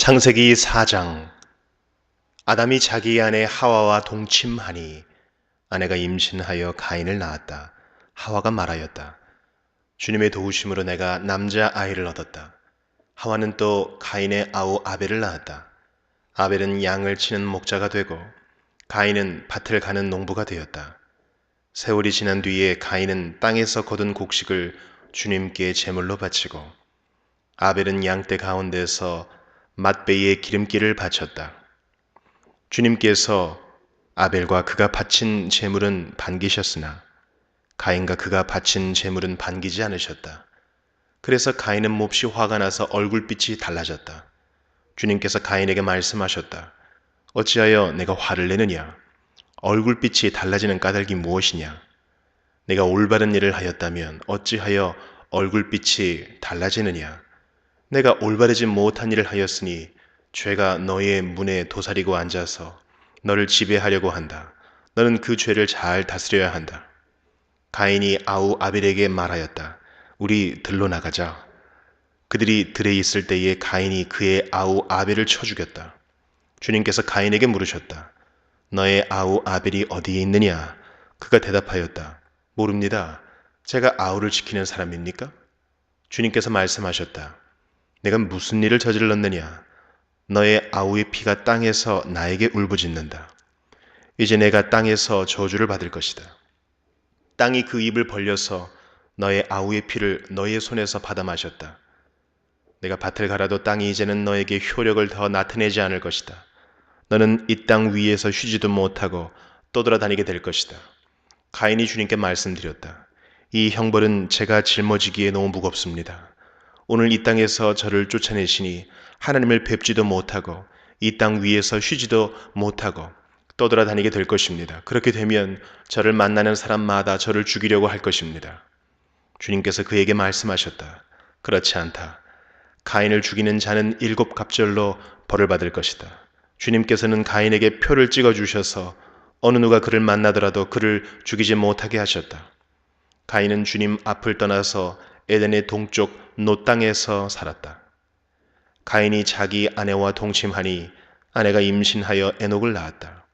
창세기 4장. 아담이 자기 아내 하와와 동침하니 아내가 임신하여 가인을 낳았다. 하와가 말하였다. 주님의 도우심으로 내가 남자 아이를 얻었다. 하와는 또 가인의 아우 아벨을 낳았다. 아벨은 양을 치는 목자가 되고 가인은 밭을 가는 농부가 되었다. 세월이 지난 뒤에 가인은 땅에서 거둔 곡식을 주님께 제물로 바치고 아벨은 양떼 가운데서 맛베이의 기름기를 바쳤다. 주님께서 아벨과 그가 바친 제물은 반기셨으나 가인과 그가 바친 제물은 반기지 않으셨다. 그래서 가인은 몹시 화가 나서 얼굴빛이 달라졌다. 주님께서 가인에게 말씀하셨다. 어찌하여 내가 화를 내느냐? 얼굴빛이 달라지는 까닭이 무엇이냐? 내가 올바른 일을 하였다면 어찌하여 얼굴빛이 달라지느냐? 내가 올바르지 못한 일을 하였으니 죄가 너의 문에 도사리고 앉아서 너를 지배하려고 한다. 너는 그 죄를 잘 다스려야 한다. 가인이 아우 아벨에게 말하였다. 우리 들로 나가자. 그들이 들에 있을 때에 가인이 그의 아우 아벨을 쳐 죽였다. 주님께서 가인에게 물으셨다. 너의 아우 아벨이 어디에 있느냐? 그가 대답하였다. 모릅니다. 제가 아우를 지키는 사람입니까? 주님께서 말씀하셨다. 내가 무슨 일을 저질렀느냐? 너의 아우의 피가 땅에서 나에게 울부짖는다. 이제 내가 땅에서 저주를 받을 것이다. 땅이 그 입을 벌려서 너의 아우의 피를 너의 손에서 받아 마셨다. 내가 밭을 갈아도 땅이 이제는 너에게 효력을 더 나타내지 않을 것이다. 너는 이 땅 위에서 쉬지도 못하고 떠돌아다니게 될 것이다. 가인이 주님께 말씀드렸다. 이 형벌은 제가 짊어지기에 너무 무겁습니다. 오늘 이 땅에서 저를 쫓아내시니 하나님을 뵙지도 못하고 이 땅 위에서 쉬지도 못하고 떠돌아다니게 될 것입니다. 그렇게 되면 저를 만나는 사람마다 저를 죽이려고 할 것입니다. 주님께서 그에게 말씀하셨다. 그렇지 않다. 가인을 죽이는 자는 7갑절로 벌을 받을 것이다. 주님께서는 가인에게 표를 찍어주셔서 어느 누가 그를 만나더라도 그를 죽이지 못하게 하셨다. 가인은 주님 앞을 떠나서 에덴의 동쪽 노 땅에서 살았다. 가인이 자기 아내와 동침하니 아내가 임신하여 에녹을 낳았다.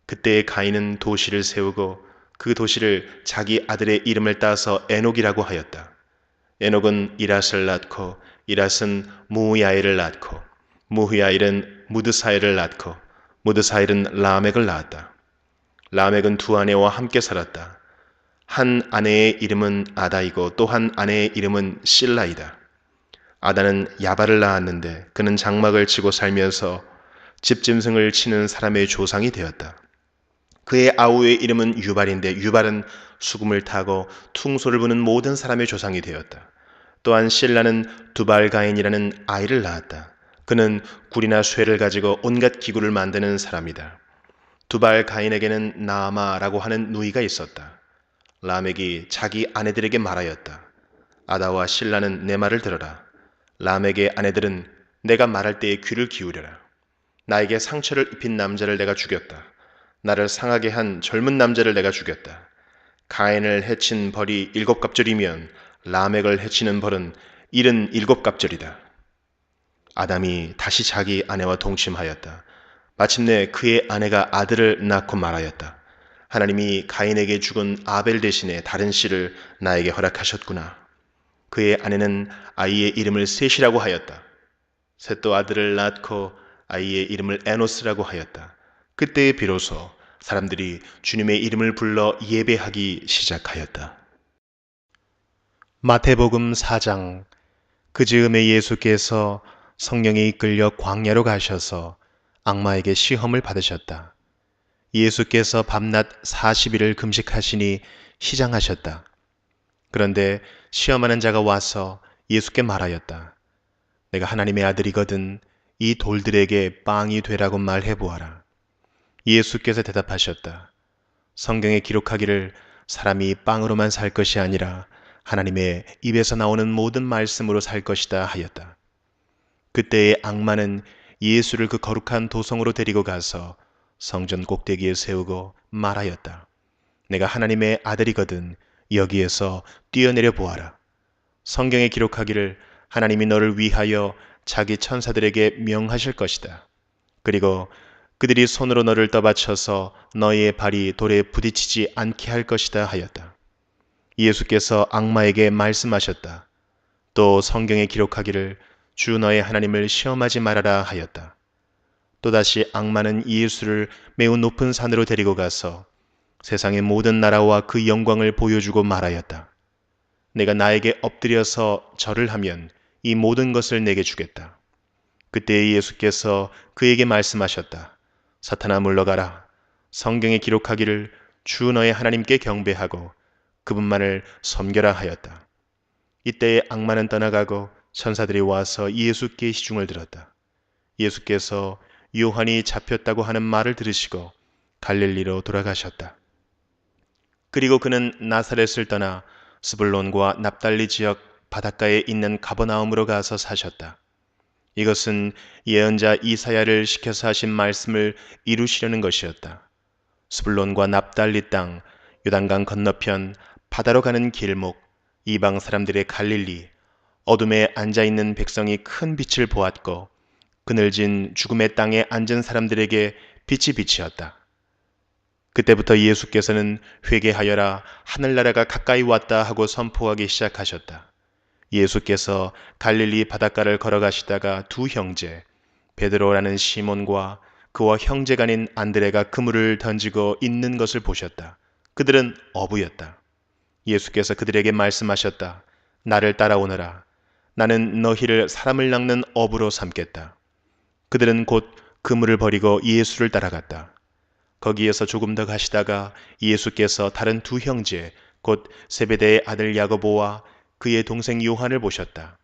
그때에 가인은 도시를 세우고 그 도시를 자기 아들의 이름을 따서 에녹이라고 하였다. 에녹은 이랏을 낳고 이랏은 무야일을 낳고 무야일은 무드사일을 낳고 무드사일은 라멕을 낳았다. 라멕은 두 아내와 함께 살았다. 한 아내의 이름은 아다이고 또 한 아내의 이름은 실라이다. 아다는 야발을 낳았는데 그는 장막을 치고 살면서 집짐승을 치는 사람의 조상이 되었다. 그의 아우의 이름은 유발인데 유발은 수금을 타고 퉁소를 부는 모든 사람의 조상이 되었다. 또한 실라는 두발가인이라는 아이를 낳았다. 그는 굴이나 쇠를 가지고 온갖 기구를 만드는 사람이다. 두발가인에게는 나아마라고 하는 누이가 있었다. 라멕이 자기 아내들에게 말하였다. 아다와 실라는 내 말을 들어라. 라멕의 아내들은 내가 말할 때에 귀를 기울여라. 나에게 상처를 입힌 남자를 내가 죽였다. 나를 상하게 한 젊은 남자를 내가 죽였다. 가인을 해친 벌이 7갑절이면 라멕을 해치는 벌은 77갑절이다. 아담이 다시 자기 아내와 동침하였다. 마침내 그의 아내가 아들을 낳고 말하였다. 하나님이 가인에게 죽은 아벨 대신에 다른 씨를 나에게 허락하셨구나. 그의 아내는 아이의 이름을 셋이라고 하였다. 셋도 아들을 낳고 아이의 이름을 에노스라고 하였다. 그때에 비로소 사람들이 주님의 이름을 불러 예배하기 시작하였다. 마태복음 4장. 그 즈음에 예수께서 성령에 이끌려 광야로 가셔서 악마에게 시험을 받으셨다. 예수께서 밤낮 40일을 금식하시니 시장하셨다. 그런데 시험하는 자가 와서 예수께 말하였다. 내가 하나님의 아들이거든 이 돌들에게 빵이 되라고 말해보아라. 예수께서 대답하셨다. 성경에 기록하기를 사람이 빵으로만 살 것이 아니라 하나님의 입에서 나오는 모든 말씀으로 살 것이다 하였다. 그때의 악마는 예수를 그 거룩한 도성으로 데리고 가서 성전 꼭대기에 세우고 말하였다. 내가 하나님의 아들이거든 여기에서 뛰어내려 보아라. 성경에 기록하기를 하나님이 너를 위하여 자기 천사들에게 명하실 것이다. 그리고 그들이 손으로 너를 떠받쳐서 너희의 발이 돌에 부딪히지 않게 할 것이다 하였다. 예수께서 악마에게 말씀하셨다. 또 성경에 기록하기를 주 너의 하나님을 시험하지 말아라 하였다. 또다시 악마는 예수를 매우 높은 산으로 데리고 가서 세상의 모든 나라와 그 영광을 보여주고 말하였다. 내가 나에게 엎드려서 절을 하면 이 모든 것을 내게 주겠다. 그때 예수께서 그에게 말씀하셨다. 사탄아 물러가라. 성경에 기록하기를 주 너의 하나님께 경배하고 그분만을 섬겨라 하였다. 이때에 악마는 떠나가고 천사들이 와서 예수께 시중을 들었다. 예수께서 요한이 잡혔다고 하는 말을 들으시고 갈릴리로 돌아가셨다. 그리고 그는 나사렛을 떠나 스불론과 납달리 지역 바닷가에 있는 가버나움으로 가서 사셨다. 이것은 예언자 이사야를 시켜서 하신 말씀을 이루시려는 것이었다. 스불론과 납달리 땅, 요단강 건너편 바다로 가는 길목, 이방 사람들의 갈릴리, 어둠에 앉아있는 백성이 큰 빛을 보았고 그늘진 죽음의 땅에 앉은 사람들에게 빛이 비치었다. 그때부터 예수께서는 회개하여라 하늘나라가 가까이 왔다 하고 선포하기 시작하셨다. 예수께서 갈릴리 바닷가를 걸어가시다가 두 형제 베드로라는 시몬과 그와 형제간인 안드레가 그물을 던지고 있는 것을 보셨다. 그들은 어부였다. 예수께서 그들에게 말씀하셨다. 나를 따라오너라. 나는 너희를 사람을 낚는 어부로 삼겠다. 그들은 곧 그물을 버리고 예수를 따라갔다. 거기에서 조금 더 가시다가 예수께서 다른 두 형제 곧 세베대의 아들 야고보와 그의 동생 요한을 보셨다.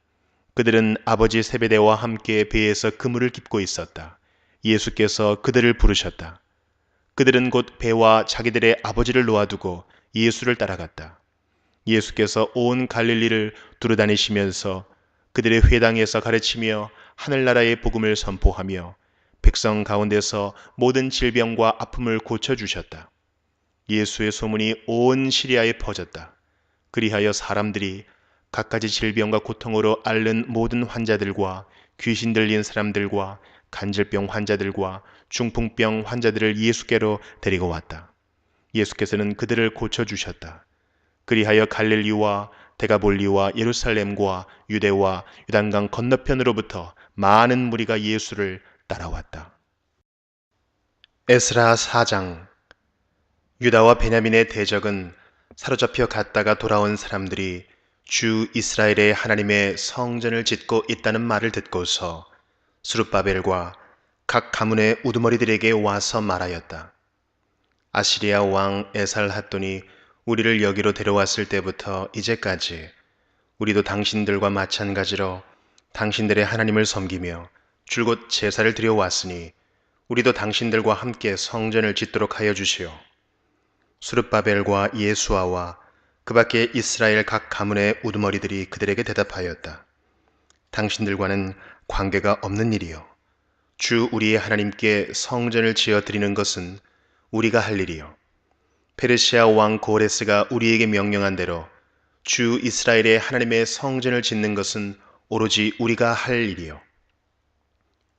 그들은 아버지 세베대와 함께 배에서 그물을 깁고 있었다. 예수께서 그들을 부르셨다. 그들은 곧 배와 자기들의 아버지를 놓아두고 예수를 따라갔다. 예수께서 온 갈릴리를 두루다니시면서 그들의 회당에서 가르치며 하늘나라의 복음을 선포하며 백성 가운데서 모든 질병과 아픔을 고쳐주셨다. 예수의 소문이 온 시리아에 퍼졌다. 그리하여 사람들이 갖가지 질병과 고통으로 앓는 모든 환자들과 귀신 들린 사람들과 간질병 환자들과 중풍병 환자들을 예수께로 데리고 왔다. 예수께서는 그들을 고쳐주셨다. 그리하여 갈릴리와 데가볼리와 예루살렘과 유대와 요단강 건너편으로부터 많은 무리가 예수를 따라왔다. 에스라 4장. 유다와 베냐민의 대적은 사로잡혀 갔다가 돌아온 사람들이 주 이스라엘의 하나님의 성전을 짓고 있다는 말을 듣고서 스룹바벨과 각 가문의 우두머리들에게 와서 말하였다. 아시리아 왕 에살핫돈이 우리를 여기로 데려왔을 때부터 이제까지 우리도 당신들과 마찬가지로 당신들의 하나님을 섬기며 줄곧 제사를 드려왔으니 우리도 당신들과 함께 성전을 짓도록 하여 주시오. 수르바벨과 예수아와 그 밖에 이스라엘 각 가문의 우두머리들이 그들에게 대답하였다. 당신들과는 관계가 없는 일이요. 주 우리의 하나님께 성전을 지어 드리는 것은 우리가 할 일이요. 페르시아 왕 고레스가 우리에게 명령한 대로 주 이스라엘의 하나님의 성전을 짓는 것은 오로지 우리가 할 일이요.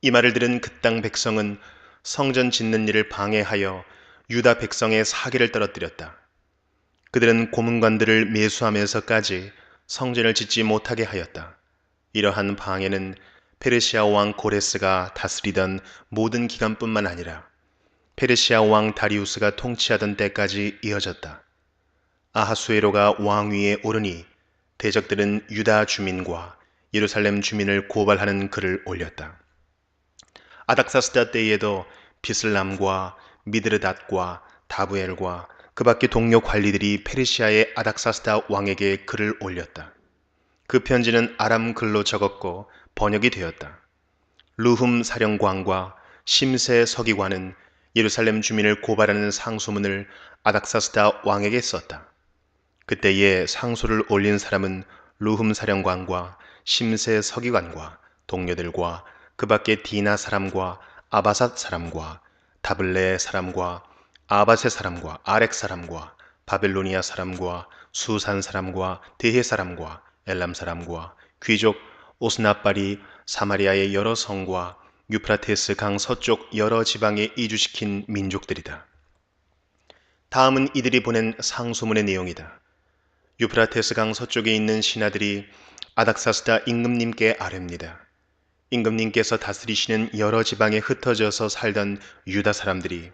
이 말을 들은 그 땅 백성은 성전 짓는 일을 방해하여 유다 백성의 사기를 떨어뜨렸다. 그들은 고문관들을 매수하면서까지 성전을 짓지 못하게 하였다. 이러한 방해는 페르시아 왕 고레스가 다스리던 모든 기간뿐만 아니라 페르시아 왕 다리우스가 통치하던 때까지 이어졌다. 아하수에로가 왕위에 오르니 대적들은 유다 주민과 예루살렘 주민을 고발하는 글을 올렸다. 아닥사스다 때에도 비슬람과 미드르닷과 다부엘과 그 밖의 동료 관리들이 페르시아의 아닥사스다 왕에게 글을 올렸다. 그 편지는 아람 글로 적었고 번역이 되었다. 루흠 사령관과 심세 서기관은 예루살렘 주민을 고발하는 상소문을 아닥사스다 왕에게 썼다. 그때에 상소를 올린 사람은 루흠 사령관과 심세 서기관과 동료들과 그 밖에 디나 사람과 아바삿 사람과 다블레 사람과 아바세 사람과 아렉 사람과 바벨로니아 사람과 수산 사람과 데헤 사람과 엘람 사람과 귀족 오스나발이 사마리아의 여러 성과 유프라테스 강 서쪽 여러 지방에 이주시킨 민족들이다. 다음은 이들이 보낸 상소문의 내용이다. 유프라테스 강 서쪽에 있는 신하들이 아닥사스다 임금님께 아뢰입니다. 임금님께서 다스리시는 여러 지방에 흩어져서 살던 유다 사람들이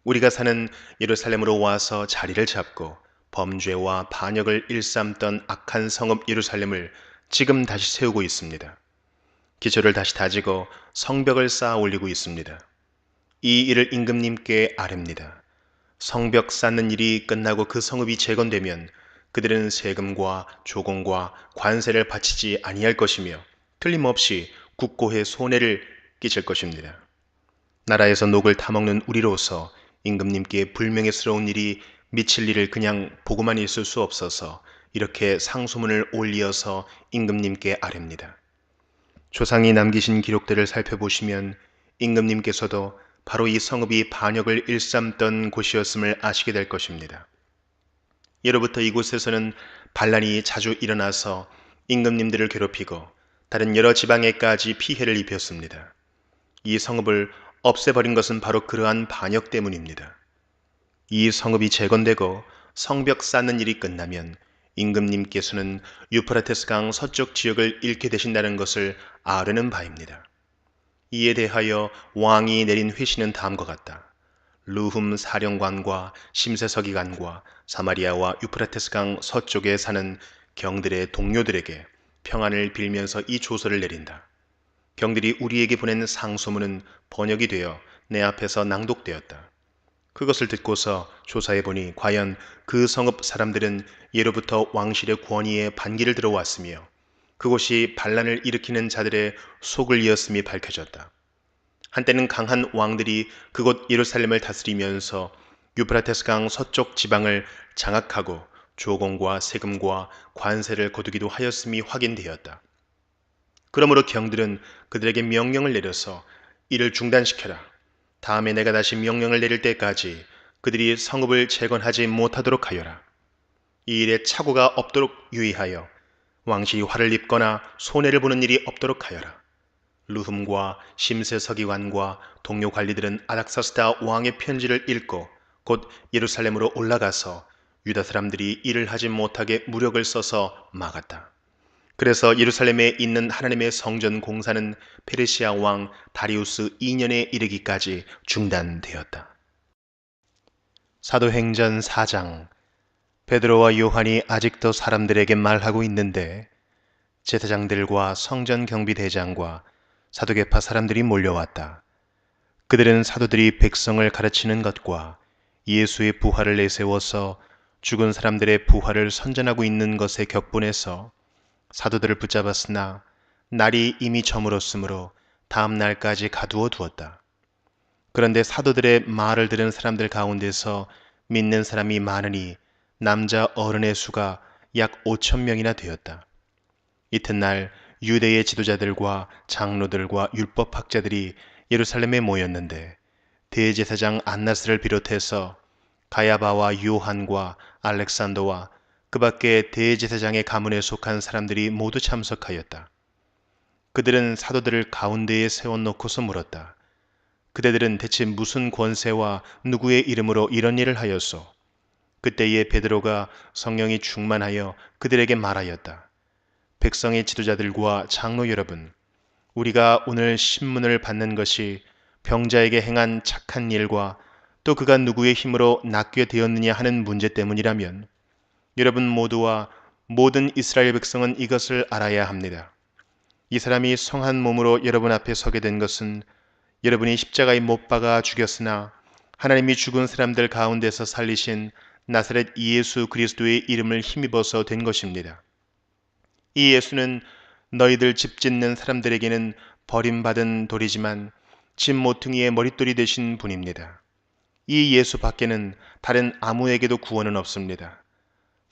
우리가 사는 예루살렘으로 와서 자리를 잡고 범죄와 반역을 일삼던 악한 성읍 예루살렘을 지금 다시 세우고 있습니다. 기초를 다시 다지고 성벽을 쌓아 올리고 있습니다. 이 일을 임금님께 아뢰입니다. 성벽 쌓는 일이 끝나고 그 성읍이 재건되면 그들은 세금과 조공과 관세를 바치지 아니할 것이며 틀림없이 국고에 손해를 끼칠 것입니다. 나라에서 녹을 타먹는 우리로서 임금님께 불명예스러운 일이 미칠 일을 그냥 보고만 있을 수 없어서 이렇게 상소문을 올리어서 임금님께 아뢰입니다. 조상이 남기신 기록들을 살펴보시면 임금님께서도 바로 이 성읍이 반역을 일삼던 곳이었음을 아시게 될 것입니다. 예로부터 이곳에서는 반란이 자주 일어나서 임금님들을 괴롭히고 다른 여러 지방에까지 피해를 입혔습니다. 이 성읍을 없애버린 것은 바로 그러한 반역 때문입니다. 이 성읍이 재건되고 성벽 쌓는 일이 끝나면 임금님께서는 유프라테스 강 서쪽 지역을 잃게 되신다는 것을 아뢰는 바입니다. 이에 대하여 왕이 내린 회신은 다음과 같다. 르훔 사령관과 심세서기관과 사마리아와 유프라테스 강 서쪽에 사는 경들의 동료들에게 평안을 빌면서 이 조서를 내린다. 경들이 우리에게 보낸 상소문은 번역이 되어 내 앞에서 낭독되었다. 그것을 듣고서 조사해 보니 과연 그 성읍 사람들은 예로부터 왕실의 권위에 반기를 들어왔으며 그곳이 반란을 일으키는 자들의 속을 이었음이 밝혀졌다. 한때는 강한 왕들이 그곳 예루살렘을 다스리면서 유프라테스 강 서쪽 지방을 장악하고 조공과 세금과 관세를 거두기도 하였음이 확인되었다. 그러므로 경들은 그들에게 명령을 내려서 이를 중단시켜라. 다음에 내가 다시 명령을 내릴 때까지 그들이 성읍을 재건하지 못하도록 하여라. 이 일에 착오가 없도록 유의하여 왕실이 화를 입거나 손해를 보는 일이 없도록 하여라. 르훔과 심세서기관과 동료 관리들은 아닥사스다 왕의 편지를 읽고 곧 예루살렘으로 올라가서 유다 사람들이 일을 하지 못하게 무력을 써서 막았다. 그래서 예루살렘에 있는 하나님의 성전 공사는 페르시아 왕 다리우스 2년에 이르기까지 중단되었다. 사도행전 4장. 베드로와 요한이 아직도 사람들에게 말하고 있는데 제사장들과 성전 경비대장과 사두개파 사람들이 몰려왔다. 그들은 사도들이 백성을 가르치는 것과 예수의 부활을 내세워서 죽은 사람들의 부활을 선전하고 있는 것에 격분해서 사도들을 붙잡았으나 날이 이미 저물었으므로 다음 날까지 가두어 두었다. 그런데 사도들의 말을 들은 사람들 가운데서 믿는 사람이 많으니 남자 어른의 수가 약 5,000명이나 되었다. 이튿날 유대의 지도자들과 장로들과 율법학자들이 예루살렘에 모였는데 대제사장 안나스를 비롯해서 가야바와 요한과 알렉산더와 그 밖에 대제사장의 가문에 속한 사람들이 모두 참석하였다. 그들은 사도들을 가운데에 세워놓고서 물었다. 그대들은 대체 무슨 권세와 누구의 이름으로 이런 일을 하였소? 그때에 베드로가 성령이 충만하여 그들에게 말하였다. 백성의 지도자들과 장로 여러분, 우리가 오늘 신문을 받는 것이 병자에게 행한 착한 일과 또 그가 누구의 힘으로 낫게 되었느냐 하는 문제 때문이라면 여러분 모두와 모든 이스라엘 백성은 이것을 알아야 합니다. 이 사람이 성한 몸으로 여러분 앞에 서게 된 것은 여러분이 십자가에 못 박아 죽였으나 하나님이 죽은 사람들 가운데서 살리신 나사렛 예수 그리스도의 이름을 힘입어서 된 것입니다. 이 예수는 너희들 집 짓는 사람들에게는 버림받은 돌이지만 집 모퉁이의 머릿돌이 되신 분입니다. 이 예수 밖에는 다른 아무에게도 구원은 없습니다.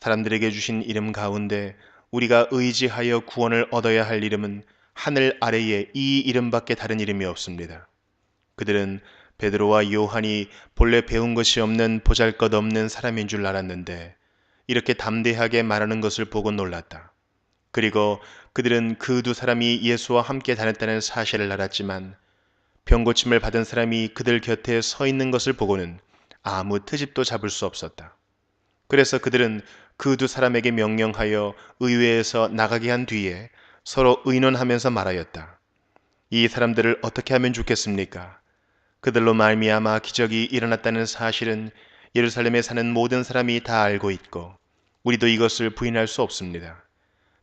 사람들에게 주신 이름 가운데 우리가 의지하여 구원을 얻어야 할 이름은 하늘 아래에 이 이름밖에 다른 이름이 없습니다. 그들은 베드로와 요한이 본래 배운 것이 없는 보잘것없는 사람인 줄 알았는데 이렇게 담대하게 말하는 것을 보고 놀랐다. 그리고 그들은 그 두 사람이 예수와 함께 다녔다는 사실을 알았지만 병고침을 받은 사람이 그들 곁에 서 있는 것을 보고는 아무 트집도 잡을 수 없었다. 그래서 그들은 그 두 사람에게 명령하여 의회에서 나가게 한 뒤에 서로 의논하면서 말하였다. 이 사람들을 어떻게 하면 좋겠습니까? 그들로 말미암아 기적이 일어났다는 사실은 예루살렘에 사는 모든 사람이 다 알고 있고 우리도 이것을 부인할 수 없습니다.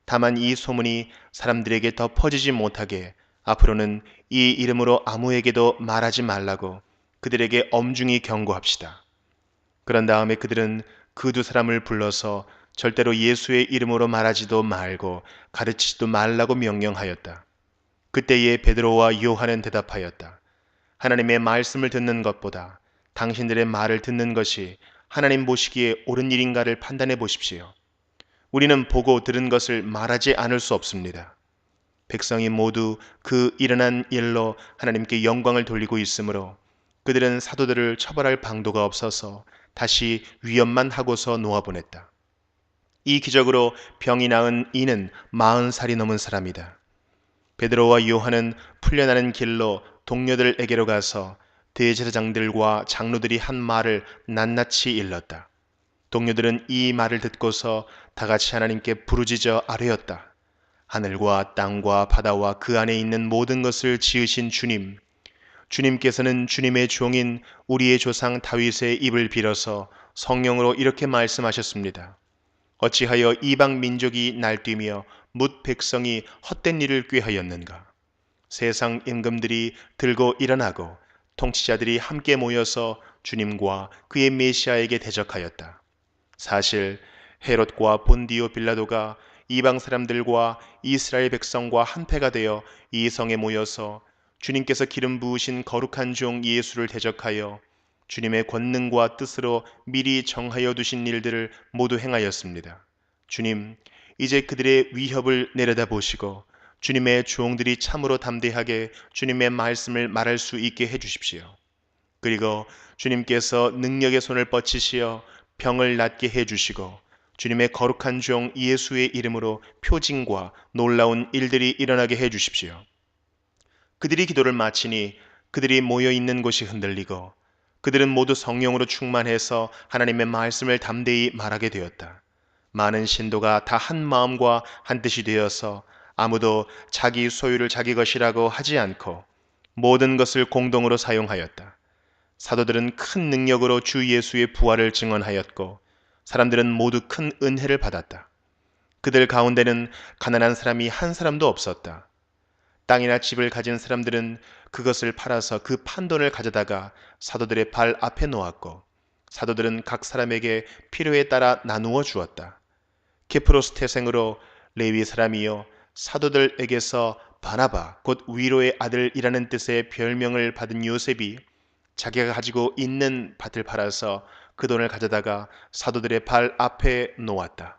다만 이 소문이 사람들에게 더 퍼지지 못하게 앞으로는 이 이름으로 아무에게도 말하지 말라고 그들에게 엄중히 경고합시다. 그런 다음에 그들은 그 두 사람을 불러서 절대로 예수의 이름으로 말하지도 말고 가르치지도 말라고 명령하였다. 그때에 베드로와 요한은 대답하였다. 하나님의 말씀을 듣는 것보다 당신들의 말을 듣는 것이 하나님 보시기에 옳은 일인가를 판단해 보십시오. 우리는 보고 들은 것을 말하지 않을 수 없습니다. 백성이 모두 그 일어난 일로 하나님께 영광을 돌리고 있으므로 그들은 사도들을 처벌할 방도가 없어서 다시 위협만 하고서 놓아보냈다. 이 기적으로 병이 나은 이는 40살이 넘은 사람이다. 베드로와 요한은 풀려나는 길로 동료들에게로 가서 대제사장들과 장로들이 한 말을 낱낱이 일렀다. 동료들은 이 말을 듣고서 다 같이 하나님께 부르짖어 아뢰었다. 하늘과 땅과 바다와 그 안에 있는 모든 것을 지으신 주님, 주님께서는 주님의 종인 우리의 조상 다윗의 입을 빌어서 성령으로 이렇게 말씀하셨습니다. 어찌하여 이방 민족이 날뛰며 뭇 백성이 헛된 일을 꾀하였는가? 세상 임금들이 들고 일어나고 통치자들이 함께 모여서 주님과 그의 메시아에게 대적하였다. 사실 헤롯과 본디오 빌라도가 이방 사람들과 이스라엘 백성과 한패가 되어 이 성에 모여서 주님께서 기름 부으신 거룩한 종 예수를 대적하여 주님의 권능과 뜻으로 미리 정하여 두신 일들을 모두 행하였습니다. 주님, 이제 그들의 위협을 내려다보시고 주님의 종들이 참으로 담대하게 주님의 말씀을 말할 수 있게 해주십시오. 그리고 주님께서 능력의 손을 뻗치시어 병을 낫게 해주시고 주님의 거룩한 종 예수의 이름으로 표징과 놀라운 일들이 일어나게 해주십시오. 그들이 기도를 마치니 그들이 모여 있는 곳이 흔들리고 그들은 모두 성령으로 충만해서 하나님의 말씀을 담대히 말하게 되었다. 많은 신도가 다 한 마음과 한 뜻이 되어서 아무도 자기 소유를 자기 것이라고 하지 않고 모든 것을 공동으로 사용하였다. 사도들은 큰 능력으로 주 예수의 부활을 증언하였고 사람들은 모두 큰 은혜를 받았다. 그들 가운데는 가난한 사람이 한 사람도 없었다. 땅이나 집을 가진 사람들은 그것을 팔아서 그 판돈을 가져다가 사도들의 발 앞에 놓았고 사도들은 각 사람에게 필요에 따라 나누어 주었다. 케프로스 태생으로 레위 사람이요 사도들에게서 바나바 곧 위로의 아들이라는 뜻의 별명을 받은 요셉이 자기가 가지고 있는 밭을 팔아서 그 돈을 가져다가 사도들의 발 앞에 놓았다.